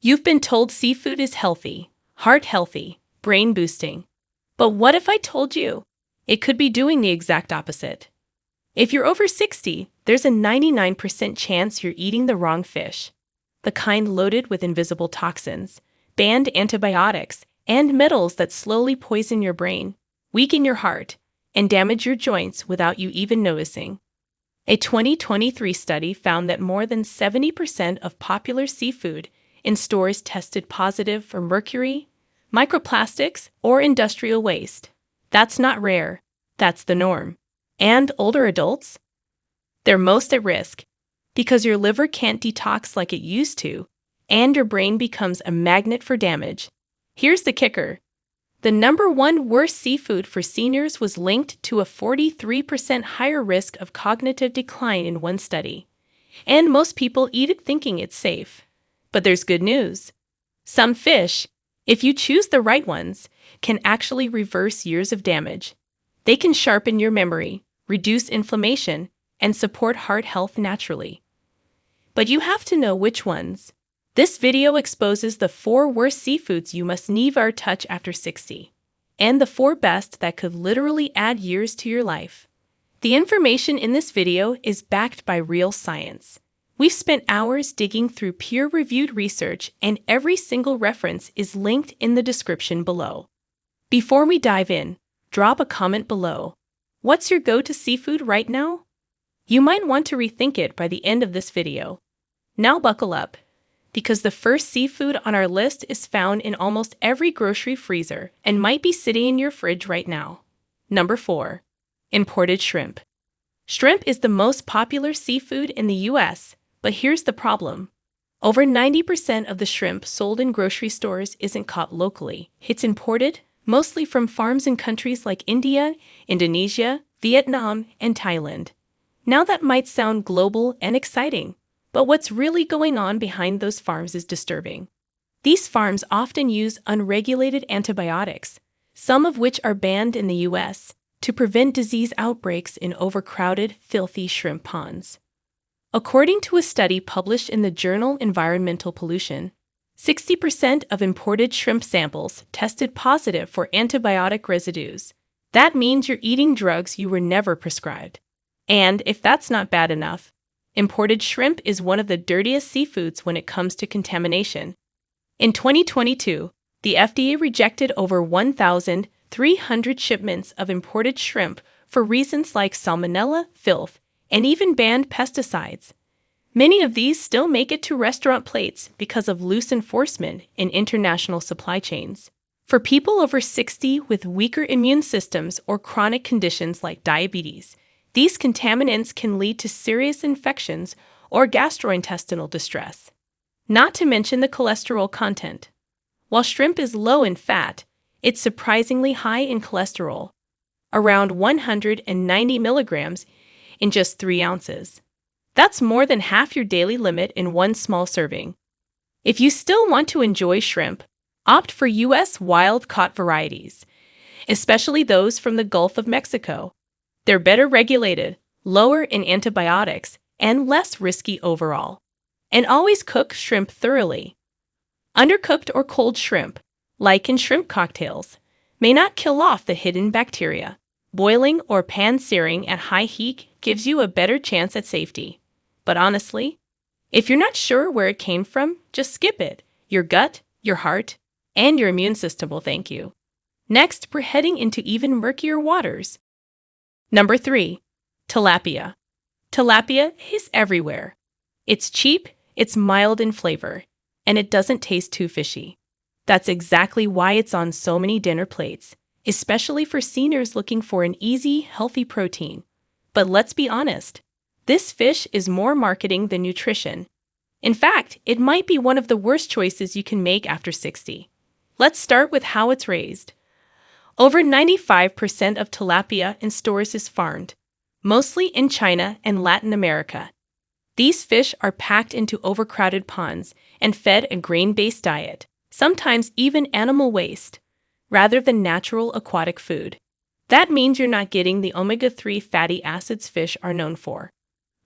You've been told seafood is healthy, heart healthy, brain boosting. But what if I told you it could be doing the exact opposite? If you're over 60, there's a 99% chance you're eating the wrong fish, the kind loaded with invisible toxins, banned antibiotics, and metals that slowly poison your brain, weaken your heart, and damage your joints without you even noticing. A 2023 study found that more than 70% of popular seafood in stores tested positive for mercury, microplastics, or industrial waste. That's not rare, that's the norm. And older adults? They're most at risk because your liver can't detox like it used to, and your brain becomes a magnet for damage. Here's the kicker. The number one worst seafood for seniors was linked to a 43% higher risk of cognitive decline in one study. And most people eat it thinking it's safe. But there's good news. Some fish, if you choose the right ones, can actually reverse years of damage. They can sharpen your memory, reduce inflammation, and support heart health naturally. But you have to know which ones. This video exposes the 4 worst seafoods you must never touch after 60, and the 4 best that could literally add years to your life. The information in this video is backed by real science. We've spent hours digging through peer-reviewed research, and every single reference is linked in the description below. Before we dive in, drop a comment below. What's your go-to seafood right now? You might want to rethink it by the end of this video. Now buckle up, because the first seafood on our list is found in almost every grocery freezer and might be sitting in your fridge right now. Number 4. Imported shrimp. Shrimp is the most popular seafood in the US, but here's the problem. Over 90% of the shrimp sold in grocery stores isn't caught locally. It's imported, mostly from farms in countries like India, Indonesia, Vietnam, and Thailand. Now that might sound global and exciting, but what's really going on behind those farms is disturbing. These farms often use unregulated antibiotics, some of which are banned in the US, to prevent disease outbreaks in overcrowded, filthy shrimp ponds. According to a study published in the journal Environmental Pollution, 60% of imported shrimp samples tested positive for antibiotic residues. That means you're eating drugs you were never prescribed. And if that's not bad enough, imported shrimp is one of the dirtiest seafoods when it comes to contamination. In 2022, the FDA rejected over 1,300 shipments of imported shrimp for reasons like salmonella, filth, and even banned pesticides. Many of these still make it to restaurant plates because of loose enforcement in international supply chains. For people over 60 with weaker immune systems or chronic conditions like diabetes, these contaminants can lead to serious infections or gastrointestinal distress. Not to mention the cholesterol content. While shrimp is low in fat, it's surprisingly high in cholesterol, around 190 milligrams in just 3 ounces. That's more than half your daily limit in one small serving. If you still want to enjoy shrimp, opt for U.S. wild-caught varieties, especially those from the Gulf of Mexico. They're better regulated, lower in antibiotics, and less risky overall. And always cook shrimp thoroughly. Undercooked or cold shrimp, like in shrimp cocktails, may not kill off the hidden bacteria. Boiling or pan-searing at high heat gives you a better chance at safety. But honestly, if you're not sure where it came from, just skip it. Your gut, your heart, and your immune system will thank you. Next, we're heading into even murkier waters. Number 3. Tilapia. Tilapia is everywhere. It's cheap, it's mild in flavor, and it doesn't taste too fishy. That's exactly why it's on so many dinner plates, especially for seniors looking for an easy, healthy protein. But let's be honest, this fish is more marketing than nutrition. In fact, it might be one of the worst choices you can make after 60. Let's start with how it's raised. Over 95% of tilapia in stores is farmed, mostly in China and Latin America. These fish are packed into overcrowded ponds and fed a grain-based diet, sometimes even animal waste, rather than natural aquatic food. That means you're not getting the omega-3 fatty acids fish are known for.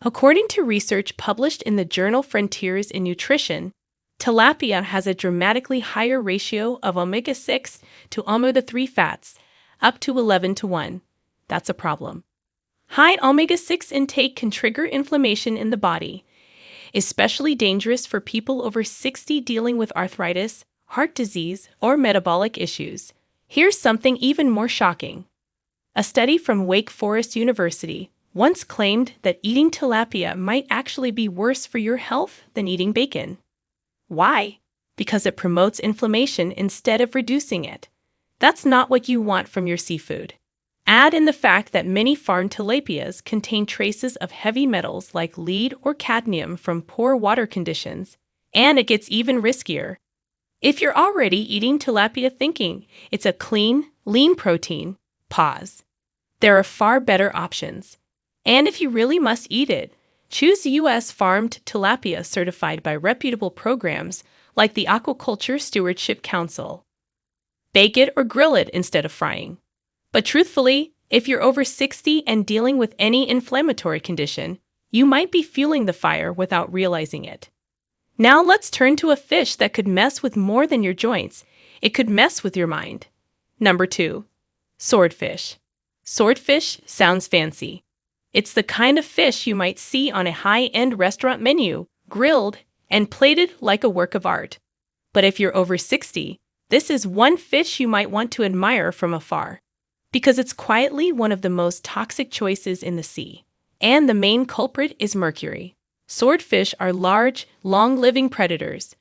According to research published in the journal Frontiers in Nutrition, Tilapia has a dramatically higher ratio of omega-6 to omega-3 fats, up to 11 to 1. That's a problem. High omega-6 intake can trigger inflammation in the body, especially dangerous for people over 60 dealing with arthritis, heart disease, or metabolic issues. Here's something even more shocking. A study from Wake Forest University once claimed that eating tilapia might actually be worse for your health than eating bacon. Why? Because it promotes inflammation instead of reducing it. That's not what you want from your seafood. Add in the fact that many farmed tilapias contain traces of heavy metals like lead or cadmium from poor water conditions, and it gets even riskier. If you're already eating tilapia thinking it's a clean, lean protein, pause. There are far better options. And if you really must eat it, choose U.S. farmed tilapia certified by reputable programs like the Aquaculture Stewardship Council. Bake it or grill it instead of frying. But truthfully, if you're over 60 and dealing with any inflammatory condition, you might be fueling the fire without realizing it. Now let's turn to a fish that could mess with more than your joints. It could mess with your mind. Number 2. Swordfish. Swordfish sounds fancy. It's the kind of fish you might see on a high-end restaurant menu, grilled and plated like a work of art. But if you're over 60, this is one fish you might want to admire from afar, because it's quietly one of the most toxic choices in the sea. And the main culprit is mercury. Swordfish are large, long-living predators.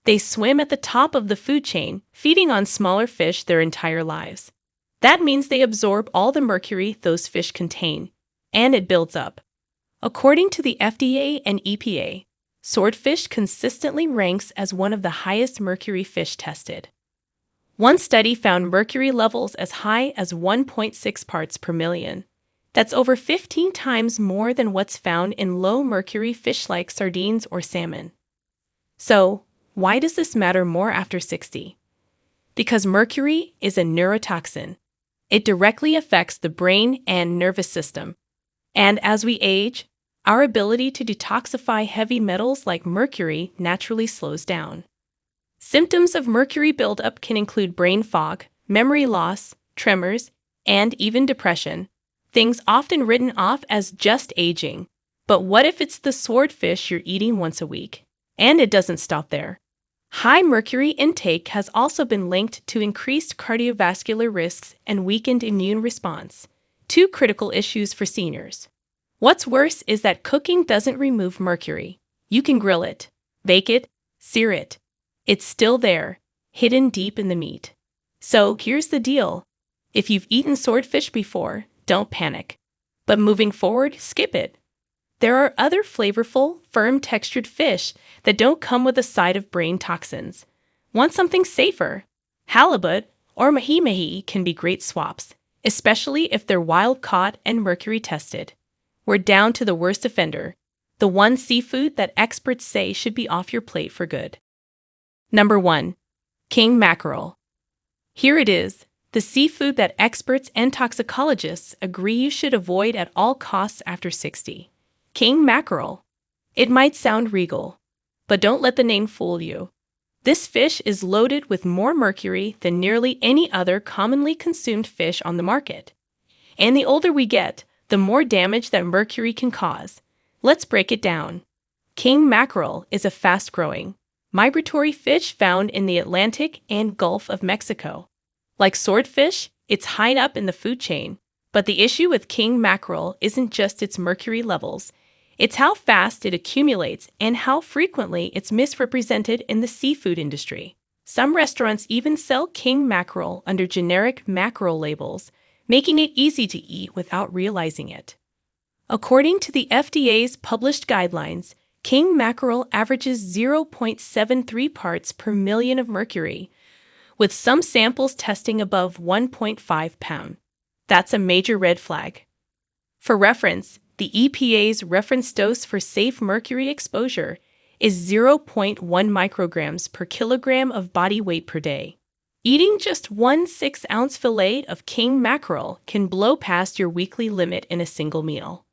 They swim at the top of the food chain, feeding on smaller fish their entire lives. That means they absorb all the mercury those fish contain, and it builds up. According to the FDA and EPA, swordfish consistently ranks as one of the highest mercury fish tested. One study found mercury levels as high as 1.6 parts per million. That's over 15 times more than what's found in low-mercury fish like sardines or salmon. So, why does this matter more after 60? Because mercury is a neurotoxin. It directly affects the brain and nervous system. And as we age, our ability to detoxify heavy metals like mercury naturally slows down. Symptoms of mercury buildup can include brain fog, memory loss, tremors, and even depression, things often written off as just aging. But what if it's the swordfish you're eating once a week? And it doesn't stop there. High mercury intake has also been linked to increased cardiovascular risks and weakened immune response, two critical issues for seniors. What's worse is that cooking doesn't remove mercury. You can grill it, bake it, sear it. It's still there, hidden deep in the meat. So here's the deal. If you've eaten swordfish before, don't panic. But moving forward, skip it. There are other flavorful, firm-textured fish that don't come with a side of brain toxins. Want something safer? Halibut or mahi-mahi can be great swaps, especially if they're wild-caught and mercury-tested. We're down to the worst offender, the one seafood that experts say should be off your plate for good. Number 1. King mackerel. Here it is, the seafood that experts and toxicologists agree you should avoid at all costs after 60. King mackerel. It might sound regal, but don't let the name fool you. This fish is loaded with more mercury than nearly any other commonly consumed fish on the market. And the older we get, the more damage that mercury can cause. Let's break it down. King mackerel is a fast-growing, migratory fish found in the Atlantic and Gulf of Mexico. Like swordfish, it's high up in the food chain. But the issue with king mackerel isn't just its mercury levels. It's how fast it accumulates and how frequently it's misrepresented in the seafood industry. Some restaurants even sell king mackerel under generic mackerel labels, making it easy to eat without realizing it. According to the FDA's published guidelines, king mackerel averages 0.73 parts per million of mercury, with some samples testing above 1.5 pounds. That's a major red flag. For reference, the EPA's reference dose for safe mercury exposure is 0.1 micrograms per kilogram of body weight per day. Eating just 1 6-ounce fillet of king mackerel can blow past your weekly limit in a single meal.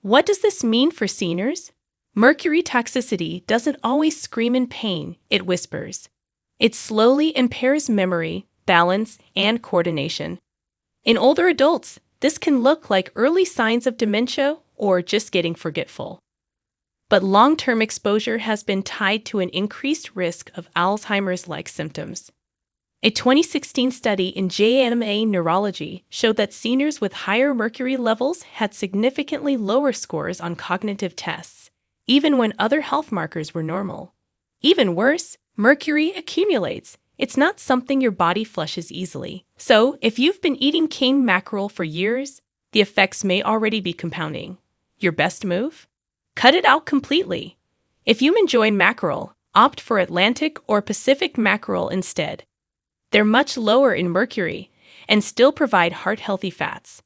What does this mean for seniors? Mercury toxicity doesn't always scream in pain, it whispers. It slowly impairs memory, balance, and coordination. In older adults, this can look like early signs of dementia or just getting forgetful. But long-term exposure has been tied to an increased risk of Alzheimer's-like symptoms. A 2016 study in JAMA Neurology showed that seniors with higher mercury levels had significantly lower scores on cognitive tests, even when other health markers were normal. Even worse, mercury accumulates. It's not something your body flushes easily. So, if you've been eating king mackerel for years, the effects may already be compounding. Your best move? Cut it out completely. If you enjoy mackerel, opt for Atlantic or Pacific mackerel instead. They're much lower in mercury and still provide heart-healthy fats.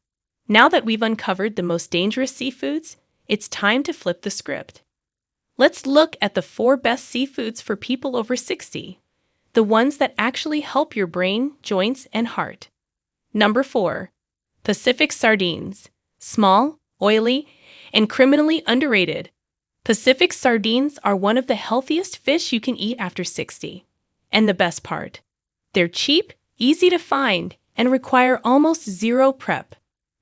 Now that we've uncovered the most dangerous seafoods, it's time to flip the script. Let's look at the 4 best seafoods for people over 60, the ones that actually help your brain, joints, and heart. Number 4. Pacific sardines. Small, oily, and criminally underrated. Pacific sardines are one of the healthiest fish you can eat after 60. And the best part, they're cheap, easy to find, and require almost zero prep.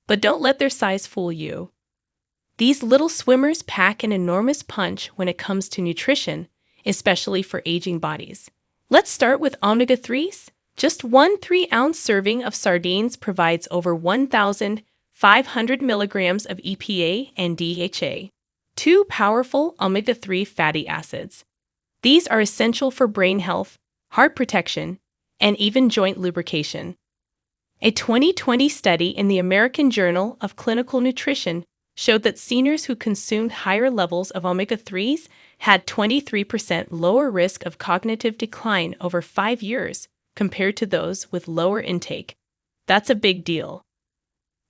But don't let their size fool you. These little swimmers pack an enormous punch when it comes to nutrition, especially for aging bodies. Let's start with omega-3s. Just one 3-ounce serving of sardines provides over 1,500 milligrams of EPA and DHA, 2 powerful omega-3 fatty acids. These are essential for brain health, heart protection, and even joint lubrication. A 2020 study in the American Journal of Clinical Nutrition showed that seniors who consumed higher levels of omega-3s had 23% lower risk of cognitive decline over 5 years compared to those with lower intake. That's a big deal.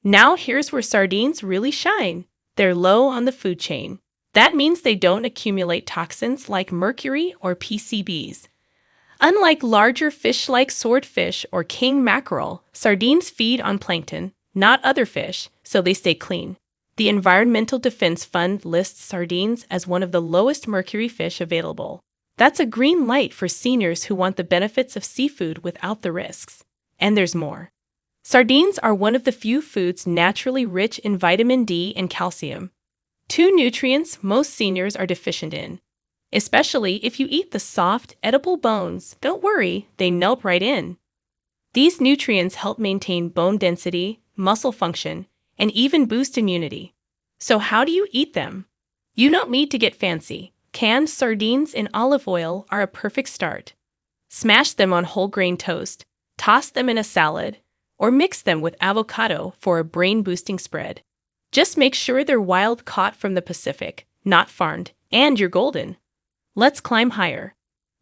Now here's where sardines really shine. They're low on the food chain. That means they don't accumulate toxins like mercury or PCBs. Unlike larger fish like swordfish or king mackerel, sardines feed on plankton, not other fish, so they stay clean. The Environmental Defense Fund lists sardines as one of the lowest mercury fish available. That's a green light for seniors who want the benefits of seafood without the risks. And there's more. Sardines are one of the few foods naturally rich in vitamin D and calcium, 2 nutrients most seniors are deficient in. Especially if you eat the soft, edible bones, don't worry, they melt right in. These nutrients help maintain bone density, muscle function, and even boost immunity. So how do you eat them? You don't need to get fancy. Canned sardines in olive oil are a perfect start. Smash them on whole grain toast, toss them in a salad, or mix them with avocado for a brain-boosting spread. Just make sure they're wild caught from the Pacific, not farmed, and you're golden. Let's climb higher.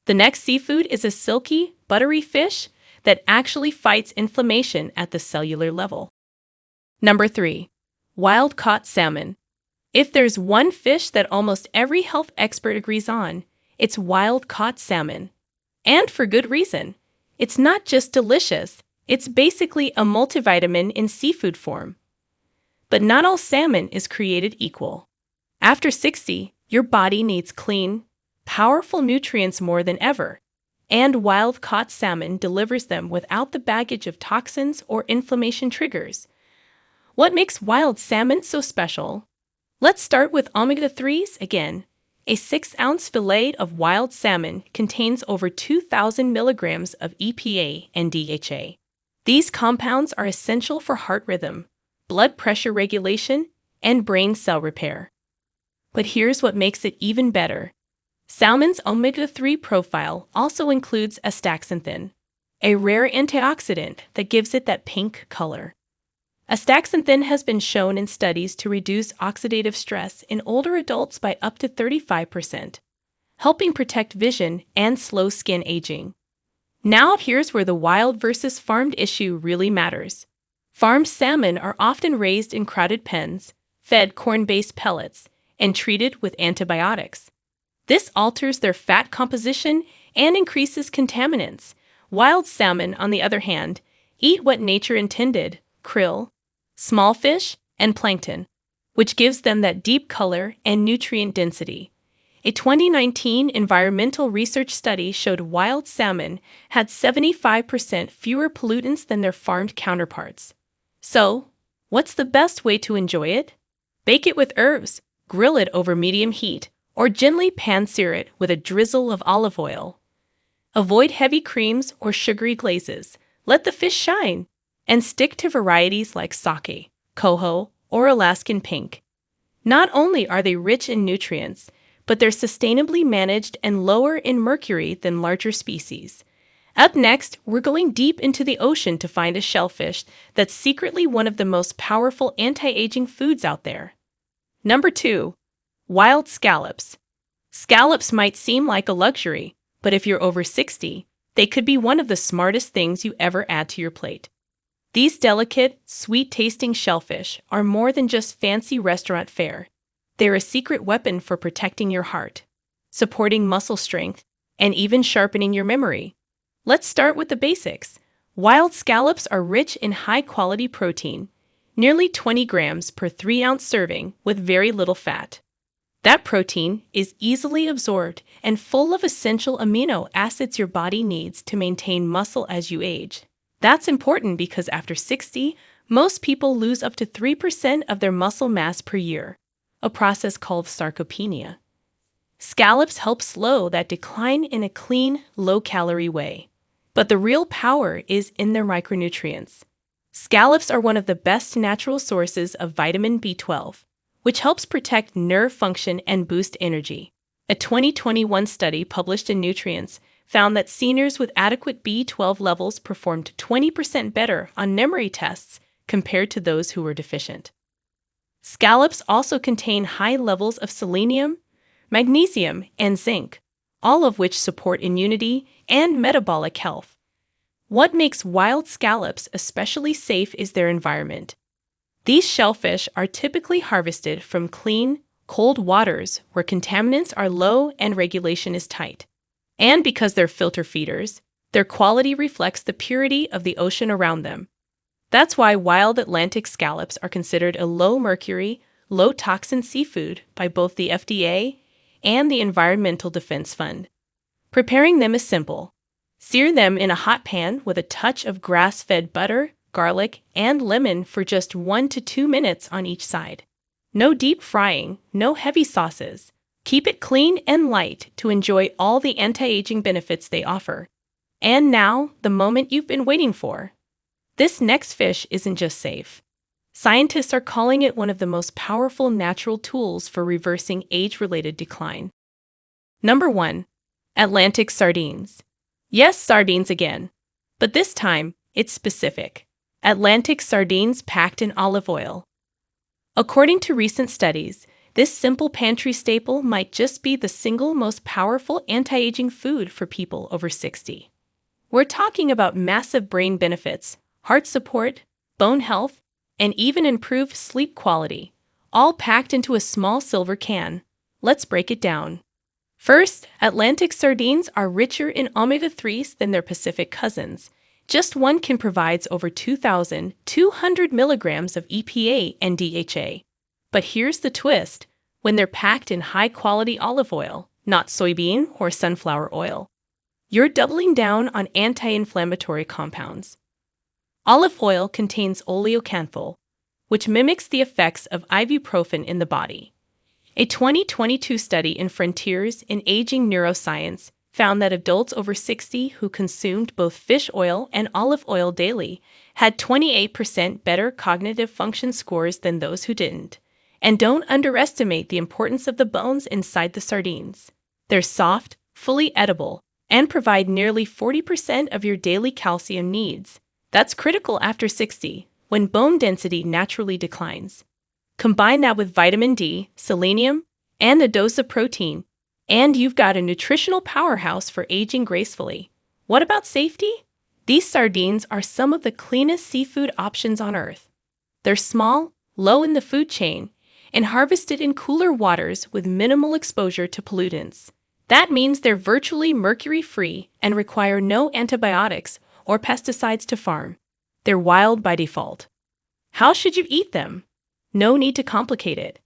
The next seafood is a silky, buttery fish that actually fights inflammation at the cellular level. Number 3. Wild-caught salmon. If there's one fish that almost every health expert agrees on, it's wild-caught salmon. And for good reason. It's not just delicious, it's basically a multivitamin in seafood form. But not all salmon is created equal. After 60, your body needs clean, powerful nutrients more than ever, and wild-caught salmon delivers them without the baggage of toxins or inflammation triggers. What makes wild salmon so special? Let's start with omega-3s again. A 6-ounce fillet of wild salmon contains over 2,000 milligrams of EPA and DHA. These compounds are essential for heart rhythm, blood pressure regulation, and brain cell repair. But here's what makes it even better. Salmon's omega-3 profile also includes astaxanthin, a rare antioxidant that gives it that pink color. Astaxanthin has been shown in studies to reduce oxidative stress in older adults by up to 35%, helping protect vision and slow skin aging. Now here's where the wild versus farmed issue really matters. Farmed salmon are often raised in crowded pens, fed corn-based pellets, and treated with antibiotics. This alters their fat composition and increases contaminants. Wild salmon, on the other hand, eat what nature intended: krill, small fish, and plankton, which gives them that deep color and nutrient density. A 2019 environmental research study showed wild salmon had 75% fewer pollutants than their farmed counterparts. So, what's the best way to enjoy it? Bake it with herbs, grill it over medium heat, or gently pan-sear it with a drizzle of olive oil. Avoid heavy creams or sugary glazes. Let the fish shine, and stick to varieties like sake, coho, or Alaskan pink. Not only are they rich in nutrients, but they're sustainably managed and lower in mercury than larger species. Up next, we're going deep into the ocean to find a shellfish that's secretly one of the most powerful anti-aging foods out there. Number 2. Wild scallops. Scallops might seem like a luxury, but if you're over 60, they could be one of the smartest things you ever add to your plate. These delicate, sweet-tasting shellfish are more than just fancy restaurant fare. They're a secret weapon for protecting your heart, supporting muscle strength, and even sharpening your memory. Let's start with the basics. Wild scallops are rich in high-quality protein, nearly 20 grams per 3-ounce serving with very little fat. That protein is easily absorbed and full of essential amino acids your body needs to maintain muscle as you age. That's important because after 60, most people lose up to 3% of their muscle mass per year, a process called sarcopenia. Scallops help slow that decline in a clean, low-calorie way. But the real power is in their micronutrients. Scallops are one of the best natural sources of vitamin B12, which helps protect nerve function and boost energy. A 2021 study published in Nutrients found that seniors with adequate B12 levels performed 20% better on memory tests compared to those who were deficient. Scallops also contain high levels of selenium, magnesium, and zinc, all of which support immunity and metabolic health. What makes wild scallops especially safe is their environment. These shellfish are typically harvested from clean, cold waters where contaminants are low and regulation is tight. And because they're filter feeders, their quality reflects the purity of the ocean around them. That's why wild Atlantic scallops are considered a low-mercury, low-toxin seafood by both the FDA and the Environmental Defense Fund. Preparing them is simple. Sear them in a hot pan with a touch of grass-fed butter, garlic, and lemon for just 1 to 2 minutes on each side. No deep frying, no heavy sauces. Keep it clean and light to enjoy all the anti-aging benefits they offer. And now, the moment you've been waiting for. This next fish isn't just safe. Scientists are calling it one of the most powerful natural tools for reversing age-related decline. Number 1. Atlantic sardines. Yes, sardines again. But this time, it's specific. Atlantic sardines packed in olive oil. According to recent studies, this simple pantry staple might just be the single most powerful anti-aging food for people over 60. We're talking about massive brain benefits, heart support, bone health, and even improved sleep quality, all packed into a small silver can. Let's break it down. First, Atlantic sardines are richer in omega-3s than their Pacific cousins. Just one can provide over 2,200 milligrams of EPA and DHA. But here's the twist. When they're packed in high-quality olive oil, not soybean or sunflower oil, you're doubling down on anti-inflammatory compounds. Olive oil contains oleocanthal, which mimics the effects of ibuprofen in the body. A 2022 study in Frontiers in Aging Neuroscience found that adults over 60 who consumed both fish oil and olive oil daily had 28% better cognitive function scores than those who didn't. And don't underestimate the importance of the bones inside the sardines. They're soft, fully edible, and provide nearly 40% of your daily calcium needs. That's critical after 60, when bone density naturally declines. Combine that with vitamin D, selenium, and a dose of protein, and you've got a nutritional powerhouse for aging gracefully. What about safety? These sardines are some of the cleanest seafood options on Earth. They're small, low in the food chain, and harvested in cooler waters with minimal exposure to pollutants. That means they're virtually mercury-free and require no antibiotics or pesticides to farm. They're wild by default. How should you eat them? No need to complicate it.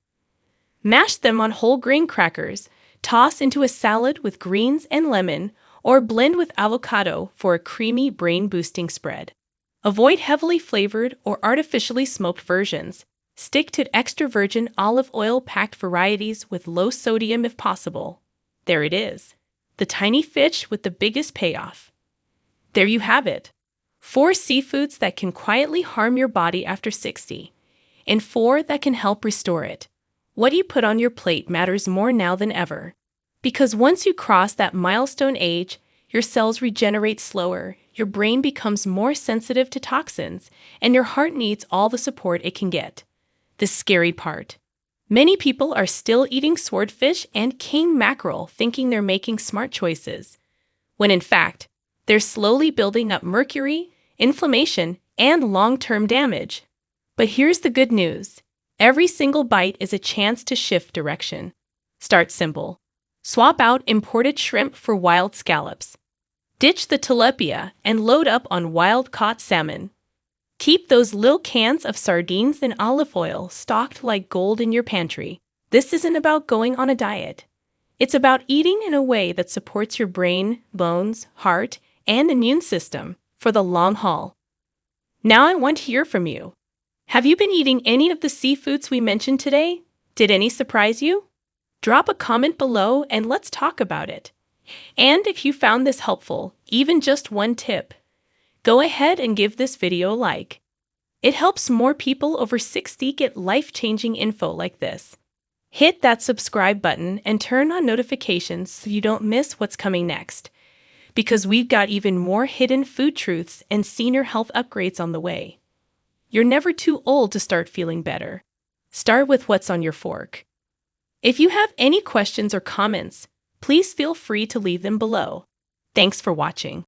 Mash them on whole grain crackers, Toss into a salad with greens and lemon, or blend with avocado for a creamy brain-boosting spread. Avoid heavily flavored or artificially smoked versions. Stick to extra virgin olive oil-packed varieties with low sodium if possible. There it is. The tiny fish with the biggest payoff. There you have it. 4 seafoods that can quietly harm your body after 60, and 4 that can help restore it. What you put on your plate matters more now than ever. Because once you cross that milestone age, your cells regenerate slower, your brain becomes more sensitive to toxins, and your heart needs all the support it can get. The scary part. Many people are still eating swordfish and king mackerel thinking they're making smart choices, when in fact, they're slowly building up mercury, inflammation, and long-term damage. But here's the good news. Every single bite is a chance to shift direction. Start simple. Swap out imported shrimp for wild scallops. Ditch the tilapia and load up on wild-caught salmon. Keep those little cans of sardines and olive oil stocked like gold in your pantry. This isn't about going on a diet. It's about eating in a way that supports your brain, bones, heart, and immune system for the long haul. Now I want to hear from you. Have you been eating any of the seafoods we mentioned today? Did any surprise you? Drop a comment below and let's talk about it. And if you found this helpful, even just one tip, go ahead and give this video a like. It helps more people over 60 get life-changing info like this. Hit that subscribe button and turn on notifications so you don't miss what's coming next. Because we've got even more hidden food truths and senior health upgrades on the way. You're never too old to start feeling better. Start with what's on your fork. If you have any questions or comments, please feel free to leave them below. Thanks for watching.